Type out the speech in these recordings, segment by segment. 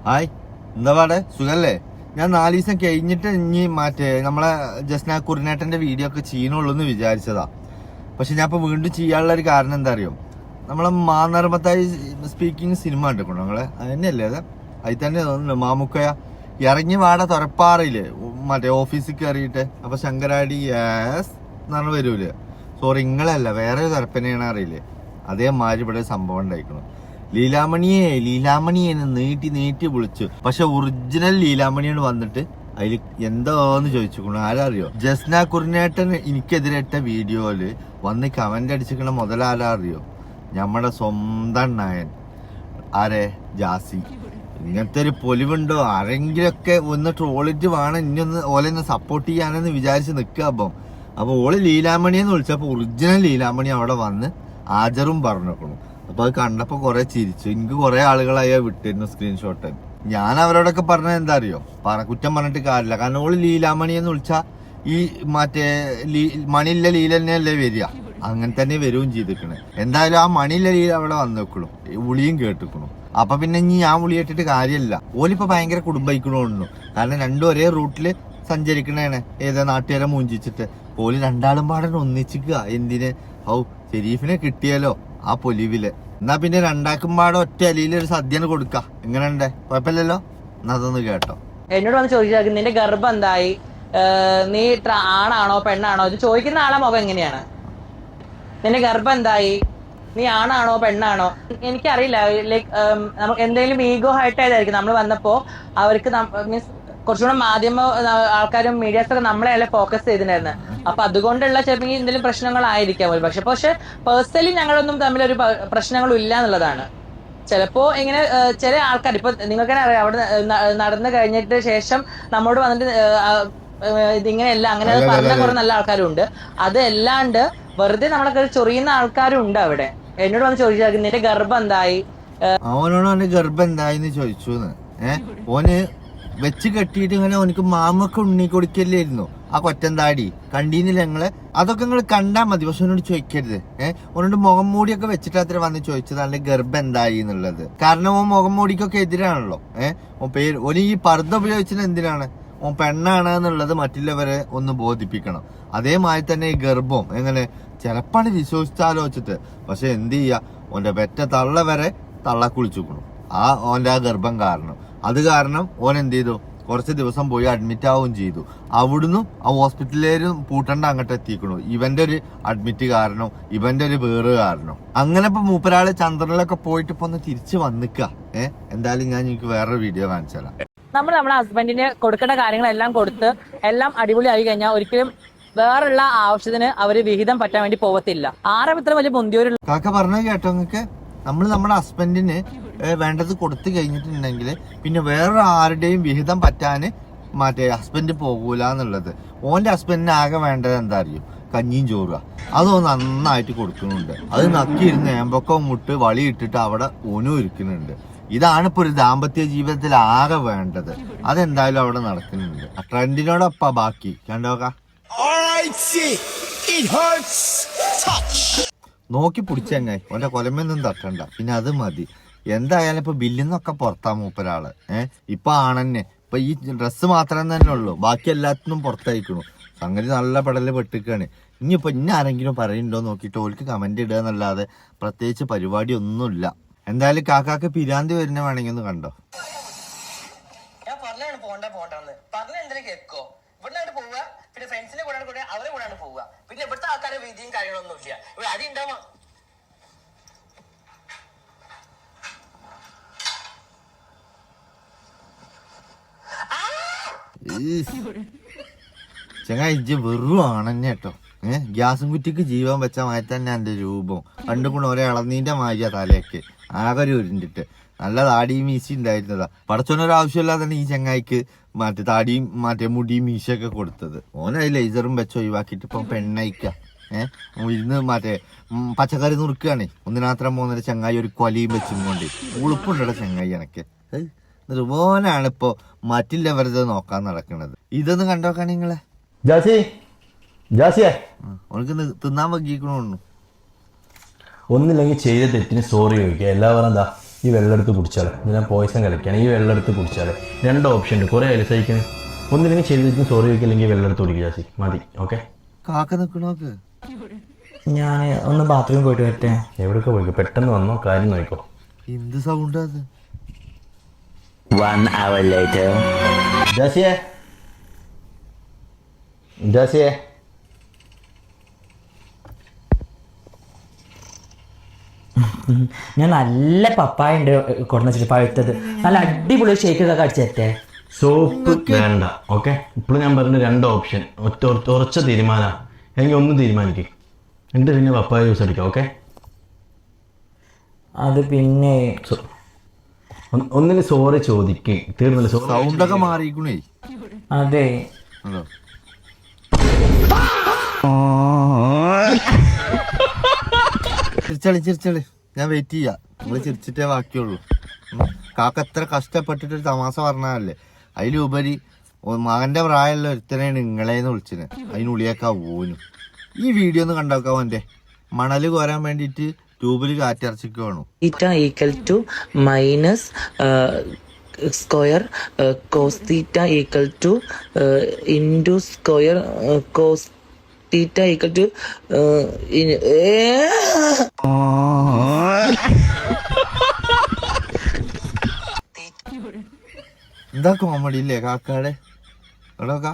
Hi, എന്താ പാടെ? സുഖല്ലേ? ഞാൻ 4 ദിവസം കഴിഞ്ഞിട്ട് ഇനി നമ്മളെ ജസ്ന കുറിനേട്ടന്റെ വീഡിയോ ഒക്കെ ചെയ്യണുള്ളൂ എന്ന് വിചാരിച്ചതാ. പക്ഷെ ഞാൻ ഇപ്പൊ വീണ്ടും ചെയ്യാനുള്ള ഒരു കാരണം എന്താ അറിയോ? നമ്മളെ മാനർമത്തായി സ്പീക്കിംഗ് സിനിമ കണ്ടിട്ടുണ്ടോ നിങ്ങളെ? അത് തന്നെയല്ലേ അത്? അതിൽ തന്നെ തോന്നുന്നു മാമുക്കയ ഇറങ്ങി വാട തുറപ്പാറില്ലേ ഓഫീസിൽ കയറിയിട്ട്. അപ്പൊ ശങ്കരാടി യാസ് എന്ന് പറഞ്ഞ് വരൂലേ? സോറി, ഇങ്ങളല്ല, വേറെ ഒരു തുറപ്പനെയാണ് അറിയില്ലേ? അതേമാതിരി ഇവിടെ സംഭവം ഉണ്ടായിരിക്കണം. ലീലാമണിയെ നീട്ടി നീട്ടി വിളിച്ചു. പക്ഷെ ഒറിജിനൽ ലീലാമണിയാണ് വന്നിട്ട് അതിൽ എന്തോന്ന് ചോദിച്ചു. ആരറിയോ? ജസ്ന കുറിനേട്ടൻ എനിക്കെതിരെ ഇട്ട വീഡിയോയില് വന്ന് കമന്റ് അടിച്ചിരിക്കണ മുതലാരാ അറിയോ? നമ്മുടെ സ്വന്തം നായൻ. ആരെ? ജാസി. ഇങ്ങനത്തെ ഒരു പൊലിവുണ്ടോ? ആരെങ്കിലൊക്കെ ഒന്ന് ട്രോളിറ്റ് വേണം ഇനിയൊന്ന് ഓലെന്ന് സപ്പോർട്ട് ചെയ്യാനെന്ന് വിചാരിച്ച് നിൽക്കുക. അപ്പൊ ഓള് ലീലാമണിയെന്ന് വിളിച്ചപ്പോ ഒറിജിനൽ ലീലാമണി അവിടെ വന്ന് ആജറും പറഞ്ഞേക്കണു. അപ്പൊ അത് കണ്ടപ്പോ കുറെ ചിരിച്ചു. എനിക്ക് കുറെ ആളുകളായി വിട്ടിരുന്നു സ്ക്രീൻഷോട്ട്. ഞാൻ അവരോടൊക്കെ പറഞ്ഞത് എന്താ അറിയോ? കുറ്റം പറഞ്ഞിട്ട് കാര്യമില്ല. കാരണം ഓള് ലീലാമണി എന്ന് വിളിച്ചാ ഈ മണിയില്ല ലീല തന്നെയല്ലേ വരിക. അങ്ങനെ തന്നെ വരികയും ചെയ്തിരിക്കണേ. എന്തായാലും ആ മണിയില്ല ലീല അവിടെ വന്നേക്കുള്ളൂ, ഉളിയും കേട്ടിക്കണു. അപ്പൊ പിന്നെ ഇനി ഞാൻ ഉളി കേട്ടിട്ട് കാര്യമില്ല. ഓലിപ്പോ ഭയങ്കര കുടുംബിക്കണു. കാരണം രണ്ടും ഒരേ റൂട്ടില് സഞ്ചരിക്കണേണ്. ഏതാ നാട്ടുകാരെ മൂഞ്ചിച്ചിട്ട് ഓല് രണ്ടാളും പാടൻ ഒന്നിച്ചിക്കുക. എന്തിന്? ഷെരീഫിനെ കിട്ടിയാലോ ആ പൊലിവില്. എന്നാ പിന്നെ രണ്ടാക്കും പാടെ ഒറ്റ അലിയിൽ ഒരു സദ്യന് കൊടുക്ക. എങ്ങനെയുണ്ട്? കുഴപ്പമില്ലല്ലോ. എന്നാ അതൊന്ന് കേട്ടോ. എന്നോട് വന്ന് ചോദിച്ചാൽ നിന്റെ ഗർഭം എന്തായി, നീ ആണാണോ പെണ്ണാണോ? ഇത് ചോദിക്കുന്ന ആളെ മുഖം എങ്ങനെയാണ്? നിന്റെ ഗർഭം എന്തായി, നീ ആണാണോ പെണ്ണാണോ? എനിക്കറിയില്ല. ലൈക്ക് നമുക്ക് എന്തെങ്കിലും ഈഗോ ആയിട്ടായിരിക്കും നമ്മൾ വന്നപ്പോ അവർക്ക് മീൻസ് കുറച്ചുകൂടെ മാധ്യമ ആൾക്കാരും മീഡിയാസ് ഒക്കെ നമ്മളെയല്ലേ ഫോക്കസ് ചെയ്തിട്ടുണ്ടായിരുന്നു. അപ്പൊ അതുകൊണ്ടുള്ള ചിലപ്പോൾ എന്തെങ്കിലും പ്രശ്നങ്ങളായിരിക്കാം ഒരു പക്ഷെ പേഴ്സണലി ഞങ്ങളൊന്നും തമ്മിലൊരു പ്രശ്നങ്ങളും ഇല്ല എന്നുള്ളതാണ്. ചിലപ്പോ ഇങ്ങനെ ചില ആൾക്കാർ ഇപ്പൊ നിങ്ങൾക്ക് തന്നെ അറിയാം, അവിടെ നടന്നു കഴിഞ്ഞിട്ട് ശേഷം നമ്മോട് വന്നിട്ട് ഇതിങ്ങനെയല്ല അങ്ങനെ പറഞ്ഞ കുറെ നല്ല ആൾക്കാരും ഉണ്ട്. അത് അല്ലാണ്ട് വെറുതെ നമ്മളൊക്കെ ചൊറിയുന്ന ആൾക്കാരും ഉണ്ട് അവിടെ. എന്നോട് വന്ന് ചോദിച്ചാൽ നിന്റെ ഗർഭം എന്തായി, അവനോട് അവന്റെ ഗർഭം എന്തായിന്ന് ചോദിച്ചു. ഓന് വെച്ച് കെട്ടിയിട്ട് ഇങ്ങനെ ഓനക്ക് മാമൊക്കെ ഉണ്ണി കൊടുക്കല്ലായിരുന്നു. ആ കൊറ്റന്താടി കണ്ടീന്നില്ല ഞങ്ങള്. അതൊക്കെ നിങ്ങൾ കണ്ടാ മതി. പക്ഷെ ഓനോട് ചോദിക്കരുത്. ഓനോട് മുഖം മൂടിയൊക്കെ വെച്ചിട്ട് അത്ര വന്ന് ചോദിച്ചത് അവന്റെ ഗർഭം എന്തായി എന്നുള്ളത്. കാരണം ഓൻ മുഖം മൂടിക്കൊക്കെ എതിരാണല്ലോ. ഓന് ഈ പർദ്ദ ഉപയോഗിച്ചത് എന്തിനാണ്? ഓൻ പെണ്ണാണ് എന്നുള്ളത് മറ്റുള്ളവരെ ഒന്ന് ബോധിപ്പിക്കണം. അതേമാതിരി തന്നെ ഈ ഗർഭം എങ്ങനെ ചിലപ്പാണ് വിശ്വസിച്ചാലോചിച്ചിട്ട്. പക്ഷെ എന്ത് ചെയ്യാ, ഓന്റെ പെറ്റ തള്ള വരെ തള്ള കുളിച്ചുക്കണം ഓന്റെ ആ ഗർഭം കാരണം. അത് കാരണം ഓൻ എന്ത് ചെയ്തു? കുറച്ച് ദിവസം പോയി അഡ്മിറ്റ് ആവുകയും ചെയ്തു. അവിടുന്ന് ആ ഹോസ്പിറ്റലിലും പൂട്ടണ്ട അങ്ങോട്ട് എത്തിക്കണു. ഇവന്റെ ഒരു അഡ്മിറ്റ് കാരണം, ഇവന്റെ ഒരു വേറ് കാരണം. അങ്ങനെ ഇപ്പൊ മൂപ്പരാള് ചന്ദ്രനിലൊക്കെ പോയിട്ട് ഇപ്പൊ ഒന്ന് തിരിച്ചു വന്നിക്ക. എന്തായാലും ഞാൻ എനിക്ക് വേറൊരു വീഡിയോ കാണിച്ചു തരാം. നമ്മുടെ ഹസ്ബൻഡിന് കൊടുക്കേണ്ട കാര്യങ്ങളെല്ലാം കൊടുത്ത് എല്ലാം അടിപൊളിയായി കഴിഞ്ഞാൽ ഒരിക്കലും വേറുള്ള ആവശ്യത്തിന് അവര് വിഹിതം പറ്റാൻ വേണ്ടി പോകത്തില്ല. ആരും ഇത്ര വലിയ മുന്തിയൊരു കാക്ക പറഞ്ഞത് കേട്ടോ നിങ്ങക്ക്? നമ്മൾ നമ്മുടെ ഹസ്ബൻഡിന് വേണ്ടത് കൊടുത്തു കഴിഞ്ഞിട്ടുണ്ടെങ്കിൽ പിന്നെ വേറെ ആരുടെയും വിഹിതം പറ്റാന് ഹസ്ബൻഡ് പോകൂല എന്നുള്ളത്. ഓന്റെ ഹസ്ബൻഡിന് ആകെ വേണ്ടത് എന്താ അറിയോ? കഞ്ഞിയും ചോറുക. അതോ നന്നായിട്ട് കൊടുക്കുന്നുണ്ട്. അത് നക്കിയിരുന്ന് ഏമ്പൊക്കെ മുട്ട് വളി ഇട്ടിട്ട് അവിടെ ഓനും ഇരിക്കുന്നുണ്ട്. ഇതാണ് ഇപ്പൊ ഒരു ദാമ്പത്യ ജീവിതത്തിൽ ആകെ വേണ്ടത്. അതെന്തായാലും അവിടെ നടക്കുന്നുണ്ട്. ആ ട്രെൻഡിനോടൊപ്പ ബാക്കി കണ്ടോക്ക. നോക്കി പിടിച്ചെങ്ങായി ഓന്റെ കൊലമൊന്നും തട്ടണ്ട. പിന്നെ അത് മതി. എന്തായാലും ഇപ്പൊ ബില്ലിന്നൊക്കെ പുറത്താ മൂപ്പരാള്. ഇപ്പൊ ആണെന്നെ ഇപ്പൊ ഈ ഡ്രസ്സ് മാത്രം തന്നെ ഉള്ളൂ, ബാക്കി എല്ലാത്തിനും പുറത്തയക്കണു. സംഗതി നല്ല പെടല് പെട്ടിക്കാണ്. ഇനിയിപ്പൊ ആരെങ്കിലും പറയുന്നുണ്ടോ നോക്കിയിട്ട് ഓൾക്ക് കമന്റ് ഇടുക എന്നല്ലാതെ പ്രത്യേകിച്ച് പരിപാടി ഒന്നുമില്ല. എന്തായാലും കാക്കാക്ക് പിരാന്തി വരുന്ന വേണമെങ്കിൽ ഒന്ന് കണ്ടോ. ഞാൻ പറഞ്ഞാണ് പോണ്ടെന്ന് പറഞ്ഞ എന്തിനാ കേൾക്കോ? ഇവിടെ പോവുക, പിന്നെ ഫ്രണ്ട്സിനെ കൂടെ അവരെ കൂടെയാണ് പോവുക. പിന്നെ ഇവിടുത്തെ ആൾക്കാരെ വിധിയും കാര്യങ്ങളൊന്നും ഇല്ല. ഇവിടെ അടി ഉണ്ടാവാ. ചങ്ങായി ഇജ്ജ് വെറും ആണെന്നെ കേട്ടോ. ഗ്യാസും കുറ്റിക്ക് ജീവൻ വെച്ച മാതിരി തന്നെ എന്റെ രൂപം. പണ്ടും കൂടെ ഒരേ ഇളനീന്റെ മാതിരിയാ തലയൊക്കെ ആകെ ഒരു ഉരുണ്ടിട്ട്. നല്ല താടിയും മീശ ഉണ്ടായിരുന്നതാ. പടച്ചോനൊരാവശ്യമില്ലാതെ തന്നെ ഈ ചങ്ങായിക്ക് താടിയും മുടിയും മീശയൊക്കെ കൊടുത്തത്. ഓനായി ലേസറും വെച്ച് ഒഴിവാക്കിയിട്ട് ഇപ്പൊ പെണ്ണയിക്ക. ഇരുന്ന് പച്ചക്കറി നുറുക്കുകയാണേ. ഒന്നിനാത്രം പോകുന്നൊരു ചങ്ങായി ഒരു കൊലയും വെച്ചും കൊണ്ട് ഉളുപ്പുണ്ടോ ചങ്ങായി എനക്ക്. ഓനാണ് ഇപ്പൊ മറ്റുള്ളവരത് നോക്കാൻ നടക്കണത്. ഇതൊന്നും കണ്ടോക്കാണ് നിങ്ങളെ. ഓനക്ക് തിന്നാൻ വൈകിക്കണു. ഒന്നില്ലെങ്കിൽ ചെയ്ത തെറ്റിന് സോറി ചോദിക്കുക. എല്ലാവരും എന്താ ഈ വെള്ളം എടുത്ത് കുടിച്ചാൽ ഞാൻ പോയിസൺ കളിക്കുകയാണ്. ഈ വെള്ളം എടുത്ത് കുടിച്ചാൽ 2 ഓപ്ഷൻ ഉണ്ട്. കുറേ ആയാലും സഹിക്കണം. ഒന്നില്ലെങ്കിൽ ചെയ്തിട്ട് സോറി വയ്ക്കില്ലെങ്കിൽ വെള്ളം എടുത്ത് കുടിക്കുക ജാസി. മതി. ഓക്കെ കാക്ക നിക്കണോക്ക്. ഞാൻ ഒന്ന് ബാത്റൂമിൽ പോയിട്ട് വരട്ടെ. എവിടെയൊക്കെ പോയിക്കോ, പെട്ടെന്ന് വന്നോ, കാര്യം നോക്കോ. എന്ത് സൗണ്ട് അത്? 1 hour later. ജാസിയെ ജാസിയെ ഞാൻ നല്ല പപ്പായ ഉണ്ട് കൊടുന്ന് വെച്ചിട്ട് പഴുത്തത്. നല്ല അടിപൊളി ഷേക്കൊക്കെ അടിച്ചേറ്റേ. സോപ്പ് വേണ്ട. ഓക്കെ, ഇപ്പോഴും ഞാൻ പറഞ്ഞ 2 ഓപ്ഷൻ. ഉറച്ച തീരുമാനം. എനിക്ക് ഒന്ന് തീരുമാനിക്കും, എന്നിട്ട് പിന്നെ പപ്പായ ജ്യൂസ് അടിക്കാം. ഓക്കെ, അത് പിന്നെ ഒന്നിന് സോറി ചോദിക്കേ. തീർന്നില്ല. സൗണ്ടൊക്കെ മാറിക്കണേ. അതെ ഹലോ, ചിരിച്ചളി ഞാൻ വെയിറ്റ് ചെയ്യാം. നിങ്ങൾ ചിരിച്ചിട്ടേ ബാക്കിയുള്ളൂ. കാക്ക എത്ര കഷ്ടപ്പെട്ടിട്ട് ഒരു തമാശ പറഞ്ഞതല്ലേ. അതിലുപരി മകന്റെ പ്രായമുള്ള ഒരുത്തനെയാണ് നിങ്ങളേന്ന് വിളിച്ചത്. അതിനുള്ളിയേക്കാ പോനും. ഈ വീഡിയോ ഒന്ന് കണ്ടോക്കാം. അവന്റെ മണല് കോരാൻ വേണ്ടിയിട്ട് ട്യൂബിൽ കാറ്റിറച്ചിക്ക് വേണം. Theta equal to minus square cos theta equal to into square cos theta equal to എന്താ കോമഡി ഇല്ലേ കാക്കാടെ? എടോക്കാ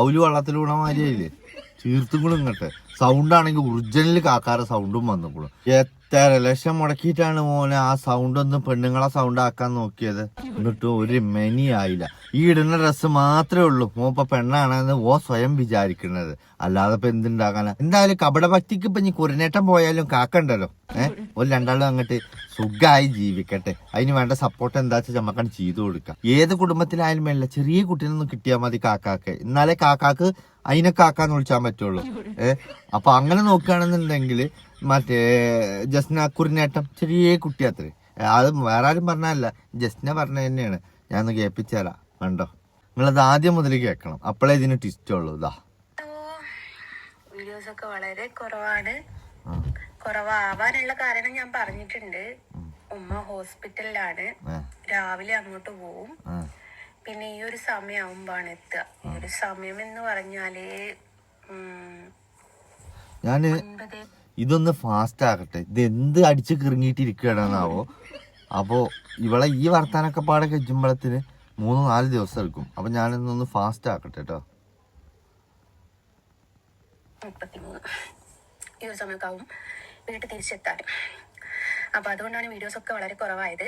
ഔല് വള്ളത്തിൽ വീണ മാതിരിയായില്ലേ. തീർത്തും കൂടെ ഇങ്ങട്ടെ. സൗണ്ട് ആണെങ്കിൽ ഒറിജിനൽ കാക്കാരെ സൗണ്ടും വന്നുകൂടും. എത്ര ലക്ഷം മുടക്കിയിട്ടാണ് മോനെ ആ സൗണ്ട് ഒന്ന് പെണ്ണുങ്ങളെ സൗണ്ട് ആക്കാൻ നോക്കിയത്. എന്നിട്ടും ഒരു മെനി ആയില്ല. ഈ ഇടുന്ന ഡ്രസ്സ് മാത്രമേ ഉള്ളൂ മോപ്പ പെണ്ണാണെന്ന് സ്വയം വിചാരിക്കുന്നത്. അല്ലാതെ ഇപ്പൊ എന്തുണ്ടാക്കാനാ? എന്തായാലും കപടഭക്തിക്ക് ഇപ്പൊ ഇനി കുരനേട്ടം പോയാലും കാക്കണ്ടല്ലോ. ഒരു രണ്ടാളും അങ്ങോട്ട് സുഖമായി ജീവിക്കട്ടെ. അതിന് വേണ്ട സപ്പോർട്ട് എന്താ വെച്ചാൽ ചമ്മക്കാണ് ചെയ്തു കൊടുക്കാം. ഏത് കുടുംബത്തിലായാലും വേണ്ട ചെറിയ കുട്ടീനൊന്നും കിട്ടിയാൽ മതി കാക്കാക്ക്. എന്നാലേ കാക്കാക്ക് അതിനെ കാക്കാന്ന് വിളിച്ചാൻ പറ്റുള്ളൂ. അപ്പൊ അങ്ങനെ നോക്കുകയാണെന്നുണ്ടെങ്കിൽ മറ്റേ ജസ്ന കുറിനേട്ടം ചെറിയ കുട്ടി അത്രേ. അത് വേറെ ആരും പറഞ്ഞല്ല, ജസ്ന പറഞ്ഞ തന്നെയാണ്. ഞാനൊന്ന് കേൾപ്പിച്ചേരാ. കണ്ടോ, നിങ്ങളത് ആദ്യം മുതൽ കേൾക്കണം. അപ്പോഴേ ഇതിന് ട്വിസ്റ്റ് ഉള്ളൂ. ഇതാ വീഡിയോസ് ഒക്കെ വളരെ കുറവാണ്. കുറവാവാനുള്ള കാരണം ഞാൻ പറഞ്ഞിട്ടുണ്ട്. ഉമ്മ ഹോസ്പിറ്റലിലാണ്. രാവിലെ അങ്ങോട്ട് പോവും. പിന്നെ ഈ ഒരു സമയമാകുമ്പോഴാണ് എത്തുക. ഈ ഒരു സമയം എന്ന് പറഞ്ഞാല് ഞാന് ഇതൊന്ന് ഫാസ്റ്റ് ആക്കട്ടെ. ഇത് എന്ത് അടിച്ച് കിറങ്ങിയിട്ടിരിക്കുകയാണെന്നാവോ. അപ്പോ ഇവളെ ഈ വർത്താനൊക്കെ പാടെ കഴിച്ചുമ്പോഴത്തിന് 3-4 ദിവസം എടുക്കും. അപ്പൊ ഞാനിന്നൊന്ന് ഫാസ്റ്റ് ആക്കട്ടെ കേട്ടോ. 33 ഈ ഒരു സമയമൊക്കെ ആവും വീട്ടിൽ തിരിച്ചെത്താൻ. അപ്പൊ അതുകൊണ്ടാണ് വീഡിയോസ് ഒക്കെ വളരെ കുറവായത്.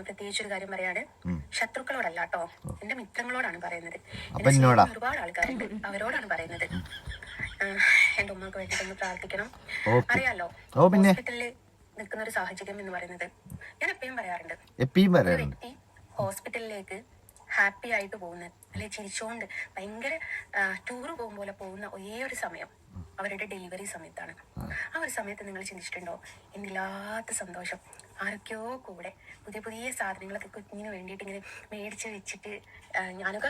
പ്രത്യേകിച്ച് ഒരു കാര്യം പറയാണ്, ശത്രുക്കളോടല്ല കേട്ടോ, എന്റെ മിത്രങ്ങളോടാണ് പറയുന്നത്. ഒരുപാട് ആൾക്കാരുണ്ട്, അവരോടാണ് പറയുന്നത്. എന്റെ ഉമ്മക്ക് വേണ്ടിട്ടൊന്ന് പ്രാർത്ഥിക്കണം. അറിയാലോ, ഹോസ്പിറ്റലിൽ നിൽക്കുന്ന ഒരു സാഹചര്യം എന്ന് പറയുന്നത് ഞാൻ എപ്പോഴും പറയാറുണ്ട്. ഒരു വ്യക്തി ഹോസ്പിറ്റലിലേക്ക് ഹാപ്പി ആയിട്ട് പോകുന്ന, അല്ലെ ചിരിച്ചോണ്ട് ഭയങ്കര ടൂറ് പോകും പോലെ പോകുന്ന ഒരേ ഒരു സമയം അവരുടെ ഡെലിവറി സമയത്താണ്. ആ ഒരു സമയത്ത് നിങ്ങൾ ചിന്തിച്ചിട്ടുണ്ടോ എന്തില്ലാത്ത സന്തോഷം? ആരൊക്കെയോ കൂടെ പുതിയ പുതിയ സാധനങ്ങളൊക്കെ കുഞ്ഞിന് വേണ്ടിയിട്ട് ഇങ്ങനെ മേടിച്ച് വെച്ചിട്ട് ഞാനൊക്കെ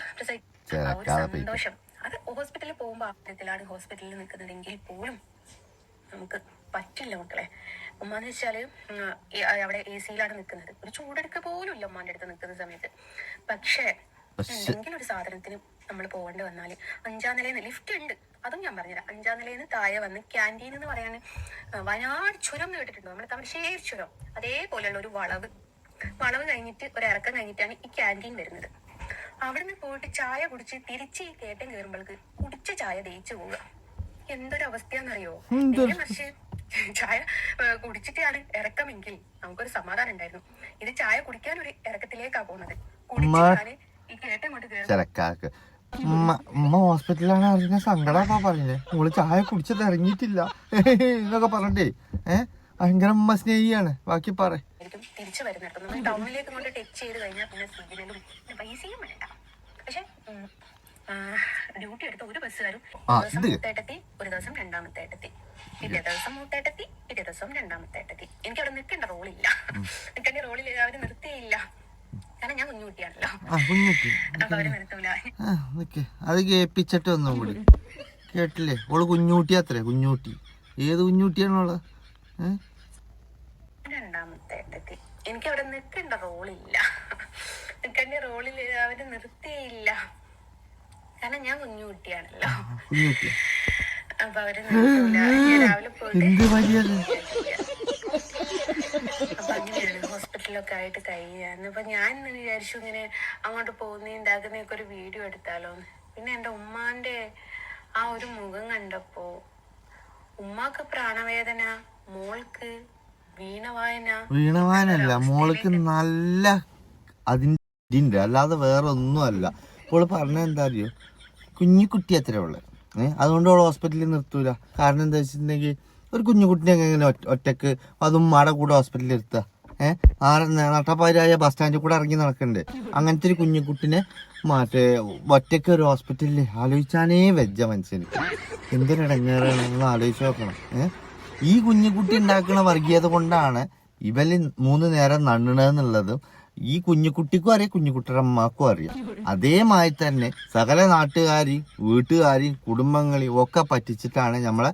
ആ ഒരു സന്തോഷം അത് ഹോസ്പിറ്റലിൽ പോകുമ്പോൾ ആദ്യത്തിലാണ് ഹോസ്പിറ്റലിൽ നിൽക്കുന്നതെങ്കിൽ പോലും നമുക്ക് പറ്റില്ല മക്കളെ. ഉമ്മാന്ന് വെച്ചാല് അവിടെ AC-യിലാണ് നിൽക്കുന്നത്. ഒരു ചൂടെടുക്ക പോലും ഇല്ല ഉമ്മാന്റെ അടുത്ത് നിൽക്കുന്ന സമയത്ത്. പക്ഷേ എന്തെങ്കിലും ഒരു സാധനത്തിന് നമ്മൾ പോകേണ്ടി വന്നാല് 5ാം നിലയിൽ നിന്ന് ലിഫ്റ്റ് ഉണ്ട്, അതും ഞാൻ പറഞ്ഞുതരാം. 5ാം നിലയിൽ നിന്ന് താഴെ വന്ന് ക്യാൻറ്റീൻ എന്ന് പറയാൻ വയനാട് ചുരം എന്ന് കേട്ടിട്ടുണ്ടോ? നമ്മുടെ തമിഴ്ശ്ശേരി ചുരം അതേപോലെയുള്ള ഒരു വളവ് കഴിഞ്ഞിട്ട് ഒരു ഇറക്കം കഴിഞ്ഞിട്ടാണ് ഈ ക്യാൻറ്റീൻ വരുന്നത്. അവിടുന്ന് പോയിട്ട് ചായ കുടിച്ച് തിരിച്ച് ഈ കയറ്റം കയറുമ്പോൾക്ക് കുടിച്ച ചായ ദഹിച്ചു പോവുക. എന്തൊരു അവസ്ഥയാണെന്നറിയോ? പക്ഷേ ചായ കുടിച്ചിട്ടാണ് ഇറക്കമെങ്കിൽ നമുക്കൊരു സമാധാനം ഉണ്ടായിരുന്നു. ഇത് ചായ കുടിക്കാൻ ഒരു ഇറക്കത്തിലേക്കാ പോകുന്നത്. കുടിച്ചിട്ടാണ് ഈ കയറ്റം കൊണ്ട് കയറുന്നത്. ഉമ്മ ഹോസ്പിറ്റലിലാണ് അറിഞ്ഞ സങ്കടമാ പറഞ്ഞേ. മോള് ചായ കുടിച്ചത് ഇറങ്ങിയിട്ടില്ല എന്നൊക്കെ പറഞ്ഞേ. ഭയങ്കര ഉമ്മ സ്നേഹിയാണ്. ബാക്കി പറ. തിരിച്ചു വരുന്നിടത്ത് നമ്മൾ ടൗണിലേക്ക് കൊണ്ട് ടച്ച് ചെയ്ത് കഴിഞ്ഞാൽ പിന്നെ സിഗ്നലും പൈസയും വേണ്ട. പക്ഷെ ഡ്യൂട്ടി എടുത്ത ഒരു ബസ്സുകാരും മൂത്തേട്ടത്തി, ഒരു ദിവസം രണ്ടാമത്തേട്ടത്തി, പിറ്റേ ദിവസം മൂത്തേട്ടത്തി, പിറ്റേ ദിവസം രണ്ടാമത്തേട്ടത്തി. എനിക്ക് അവിടെ നിൽക്കേണ്ട റോളില്ല. നിൽക്കേണ്ട റോളിൽ അവര് നിർത്തിയില്ല. കാരണം ഞാൻ കുഞ്ഞുകുട്ടിയാണല്ലോ. അപ്പൊ അവര് നിർത്തൂല. അത് കേൾപ്പിച്ചിട്ട് ഒന്നും കൂടി കേട്ടില്ലേ? ഓള് കുഞ്ഞുകുട്ടി അത്രേ. കുഞ്ഞുകുട്ടി ഏത് കുഞ്ഞുകുട്ടിയാണുള്ളത്? രണ്ടാമത്തേട്ടത്തി എനിക്ക് അവിടെ നിൽക്കേണ്ട റോളില്ല, നിൽക്കേണ്ട റോളിൽ അവര് നിർത്തിയില്ല. കാരണം ഞാൻ കുഞ്ഞു കുട്ടിയാണല്ലോ. അപ്പൊ അവര് നിർത്തൂല. ഞാൻ രാവിലെ പോയിട്ട് അപ്പൊ അങ്ങനെയാണ് ഹോസ്പിറ്റലൊക്കെ ആയിട്ട് കഴിയാന്ന്. അപ്പൊ ഞാൻ വിചാരിച്ചു ഇങ്ങനെ അങ്ങോട്ട് ഉണ്ടാക്കുന്നതൊക്കെ ഒരു വീഡിയോ എടുത്താലോന്ന്. പിന്നെ എന്റെ ഉമ്മാന്റെ ആ ഒരു മുഖം കണ്ടപ്പോ, ഉമ്മാക്ക് പ്രാണവേദന, മോൾക്ക് വീണവായനല്ല, മോൾക്ക് നല്ല അതിൻ്റെ അല്ലാതെ വേറെ ഒന്നും അല്ല. ഇപ്പോൾ പറഞ്ഞ എന്താ അറിയോ, കുഞ്ഞിക്കുട്ടി അത്രേ ഉള്ളത്. അതുകൊണ്ട് അവൾ ഹോസ്പിറ്റലിൽ നിർത്തൂല. കാരണം എന്താ വെച്ചിട്ടുണ്ടെങ്കിൽ ഒരു കുഞ്ഞുകുട്ടിനെ എങ്ങനെ ഒറ്റക്ക് അതും മാടെ കൂടെ ഹോസ്പിറ്റലിൽ ഇരുത്തുക? നട്ടപ്പാരായ ബസ് സ്റ്റാൻഡിൽ കൂടെ ഇറങ്ങി നടക്കണ്ടേ? അങ്ങനത്തെ ഒരു കുഞ്ഞുകുട്ടിനെ ഒറ്റക്ക് ഒരു ഹോസ്പിറ്റലിൽ ആലോചിച്ചാനേ വെജ്ജ മനുഷ്യന്. എന്തൊരിടങ്ങേറാണ് നിങ്ങൾ ആലോചിച്ച് നോക്കണം. ഈ കുഞ്ഞുകുട്ടി ഉണ്ടാക്കുന്ന വർഗീയത കൊണ്ടാണ് ഇവല് 3 നേരം നണ്ണണെന്നുള്ളതും ഈ കുഞ്ഞുകുട്ടിക്കും അറിയാം, കുഞ്ഞുകുട്ടിയുടെ അമ്മക്കും അറിയാം. അതേമായി തന്നെ സകല നാട്ടുകാരെയും വീട്ടുകാരെയും കുടുംബങ്ങളെയും ഒക്കെ പറ്റിച്ചിട്ടാണ് നമ്മളെ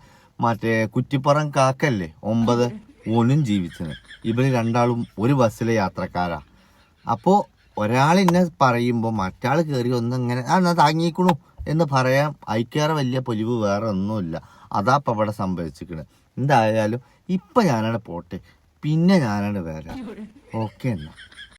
കുറ്റിപ്പുറം കാക്കല്ലേ 9 ഓനും ജീവിച്ചത്. ഇവര് രണ്ടാളും ഒരു ബസ്സിലെ യാത്രക്കാരാ. അപ്പോൾ ഒരാളിന്നെ പറയുമ്പോൾ മറ്റാൾ കയറി ഒന്നിങ്ങനെ എന്നാ താങ്ങിക്കണു എന്ന് പറയാൻ അയക്കേറെ വലിയ പൊലിവ് വേറെ ഒന്നുമില്ല. അതാ ഇപ്പം ഇവിടെ സംഭവിച്ചിരിക്കുന്നത്. എന്തായാലും ഇപ്പം ഞാനവിടെ പോട്ടെ, പിന്നെ ഞാനവിടെ വരാം. ഓക്കെ എന്നാ.